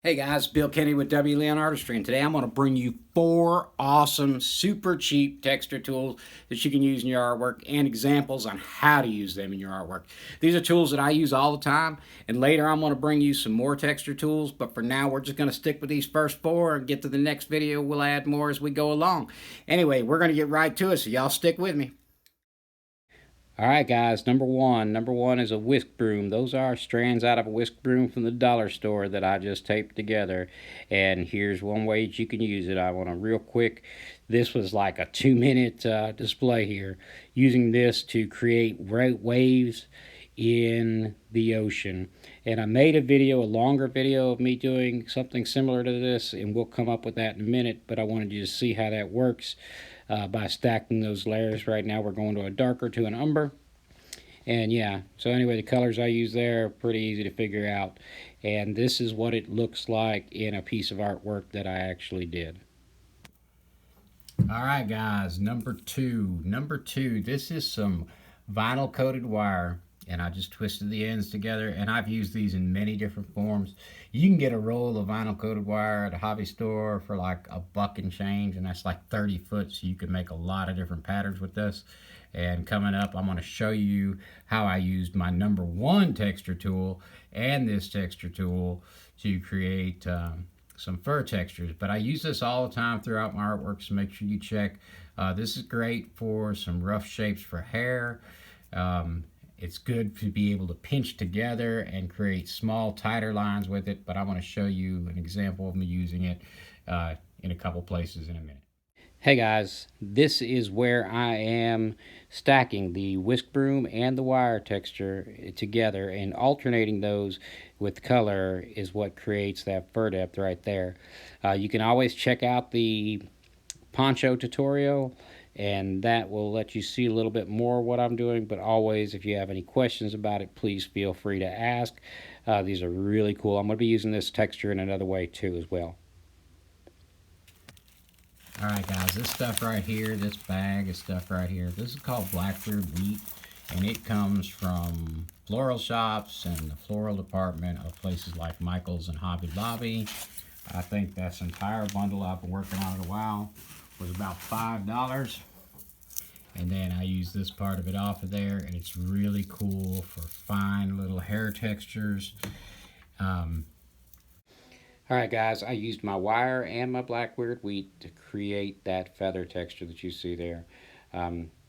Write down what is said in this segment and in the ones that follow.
Hey guys, Bill Kenny with W. Leon Artistry, and today I'm going to bring you 4 awesome, super cheap texture tools that you can use in your artwork and examples on how to use them in your artwork. These are tools that I use all the time, and later I'm going to bring you some more texture tools, but for now we're just going to stick with these first 4 and get to the next video. We'll add more as we go along. Anyway, we're going to get right to it, so y'all stick with me. Alright guys, number one is a whisk broom. Those are strands out of a whisk broom from the dollar store that I just taped together. And here's one way that you can use it. I want to real quick, this was like a 2-minute display here. Using this to create waves in the ocean. And I made a video, a longer video of me doing something similar to this, and we'll come up with that in a minute, but I wanted you to see how that works by stacking those layers. Right now we're going to a darker to an umber. And yeah, so anyway, the colors I use there are pretty easy to figure out. And this is what it looks like in a piece of artwork that I actually did. All right, guys, number two, this is some vinyl coated wire, and I just twisted the ends together, and I've used these in many different forms. You can get a roll of vinyl coated wire at a hobby store for like $1 and change, and that's like 30 foot, so you can make a lot of different patterns with this. And coming up, I'm going to show you how I used my number 1 texture tool and this texture tool to create some fur textures. But I use this all the time throughout my artwork, so make sure you check. This is great for some rough shapes for hair. It's good to be able to pinch together and create small, tighter lines with it, but I want to show you an example of me using it in a couple places in a minute. Hey guys, this is where I am stacking the whisk broom and the wire texture together, and alternating those with color is what creates that fur depth right there. You can always check out the poncho tutorial, and that will let you see a little bit more of what I'm doing, but always, if you have any questions about it, please feel free to ask. These are really cool. I'm going to be using this texture in another way too as well. Alright guys, this stuff right here, this bag of stuff right here, this is called Blackbeard wheat, and it comes from floral shops and the floral department of places like Michael's and Hobby Lobby. I think this entire bundle, I've been working on it a while, was about $5. And then I use this part of it off of there, and it's really cool for fine little hair textures. Alright guys, I used my wire and my Blackbeard wheat to create that feather texture that you see there.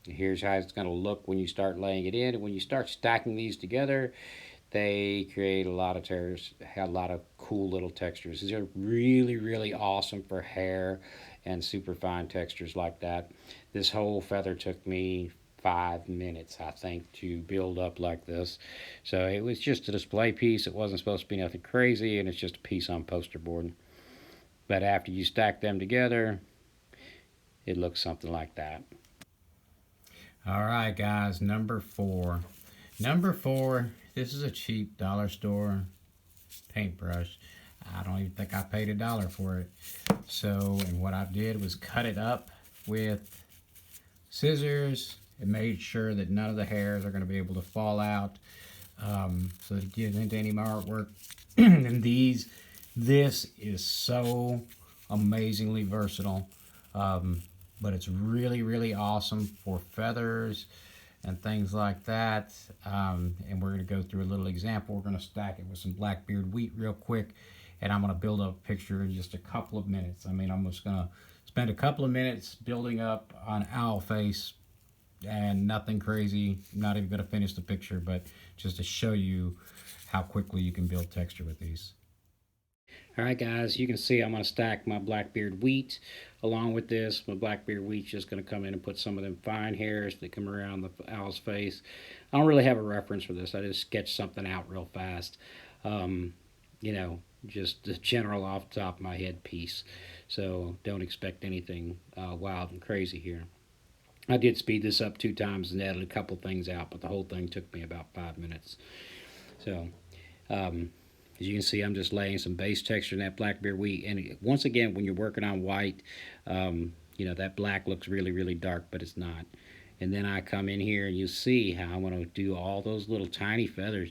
Here's how it's going to look when you start laying it in. And when you start stacking these together, they create a lot of cool little textures. These are really, really awesome for hair and super fine textures like that. This whole feather took me 5 minutes, I think, to build up like this. So it was just a display piece. It wasn't supposed to be nothing crazy, and it's just a piece on poster board. But after you stack them together, it looks something like that. All right, guys, number 4. Number 4, this is a cheap dollar store paintbrush. I don't even think I paid $1 for it. So, and what I did was cut it up with scissors and made sure that none of the hairs are going to be able to fall out, so that it gets into any of my artwork. And this is so amazingly versatile, but it's really, really awesome for feathers and things like that. And we're going to go through a little example. We're going to stack it with some Blackbeard wheat real quick, and I'm going to build up a picture in just a couple of minutes. I mean, I'm just going to spend a couple of minutes building up an owl face and nothing crazy. I'm not even going to finish the picture, but just to show you how quickly you can build texture with these. Alright guys, you can see I'm going to stack my Blackbeard wheat along with this. My Blackbeard wheat's just going to come in and put some of them fine hairs that come around the owl's face. I don't really have a reference for this. I just sketched something out real fast. You know, just the general off the top of my head piece. So don't expect anything wild and crazy here. I did speed this up 2 times and added a couple things out, but the whole thing took me about 5 minutes. So, as you can see, I'm just laying some base texture in that Blackbeard wheat. And once again, when you're working on white, you know, that black looks really, really dark, but it's not. And then I come in here and you see how I'm going to do all those little tiny feathers.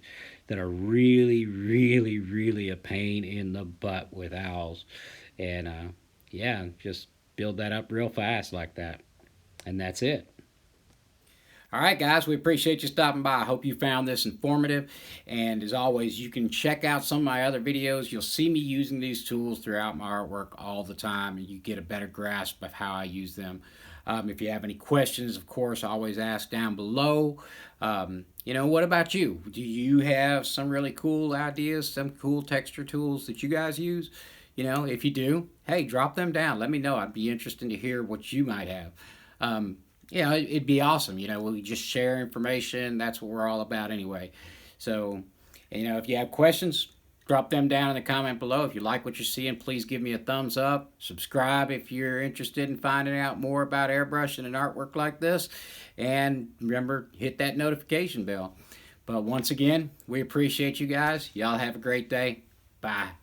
that are really, really, really a pain in the butt with owls. And yeah, just build that up real fast like that. And that's it. All right, guys, we appreciate you stopping by. I hope you found this informative. And as always, you can check out some of my other videos. You'll see me using these tools throughout my artwork all the time, and you get a better grasp of how I use them. If you have any questions, of course, always ask down below. What about you? Do you have some really cool ideas, some cool texture tools that you guys use? If you do, hey, drop them down. Let me know. I'd be interested to hear what you might have. It'd be awesome. We just share information. That's what we're all about anyway. So, if you have questions, drop them down in the comment below. If you like what you're seeing, please give me a thumbs up. Subscribe if you're interested in finding out more about airbrushing and artwork like this. And remember, hit that notification bell. But once again, we appreciate you guys. Y'all have a great day. Bye.